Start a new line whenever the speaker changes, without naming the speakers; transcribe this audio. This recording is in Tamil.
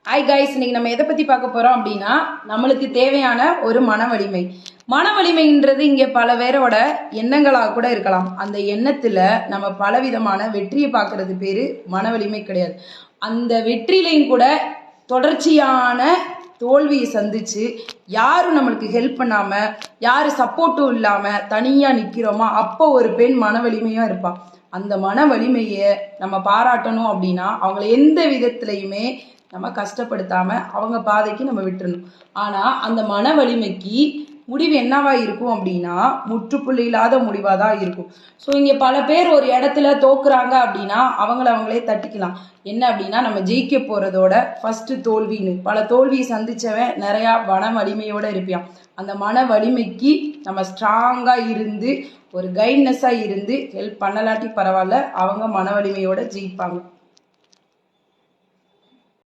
ஹாய் கைஸ், இன்னைக்கு நம்ம எதை பத்தி பார்க்க போறோம் அப்படின்னா நம்மளுக்கு தேவையான ஒரு மன வலிமை. மன வலிமைன்றது இங்க பல பேரோட எண்ணங்களாக கூட இருக்கலாம். அந்த எண்ணத்துல நம்ம பலவிதமான வெற்றியை பார்க்கறது பேரு மன வலிமை கிடையாது. அந்த வெற்றிலையும் கூட தொடர்ச்சியான தோல்வியை சந்திச்சு யாரும் நம்மளுக்கு ஹெல்ப் பண்ணாம, யாரு சப்போர்ட்டும் இல்லாம தனியா நிக்கிறோமா, அப்போ ஒரு பெண் மன வலிமையா இருப்பா. அந்த மன வலிமையை நம்ம பாராட்டணும் அப்படின்னா அவங்கள எந்த விதத்திலையுமே நம்ம கஷ்டப்படுத்தாம அவங்க பாதைக்கு நம்ம விட்டுறணும். ஆனா அந்த மன வலிமைக்கு முடிவு என்னவா இருக்கும் அப்படின்னா முற்றுப்புள்ளி இல்லாத முடிவா தான் இருக்கும். ஸோ இங்க பல பேர் ஒரு இடத்துல தோக்குறாங்க அப்படின்னா அவங்களே தட்டிக்கலாம். என்ன அப்படின்னா நம்ம ஜெயிக்க போறதோட ஃபர்ஸ்ட் தோல்வின்னு பல தோல்வியை சந்திச்சவன் நிறைய மன வலிமையோட இருப்பான். அந்த மன வலிமைக்கு நம்ம ஸ்ட்ராங்கா இருந்து ஒரு கைட்னஸா இருந்து ஹெல்ப் பண்ணலாட்டி பரவாயில்ல, அவங்க மன வலிமையோட ஜெயிப்பாங்க.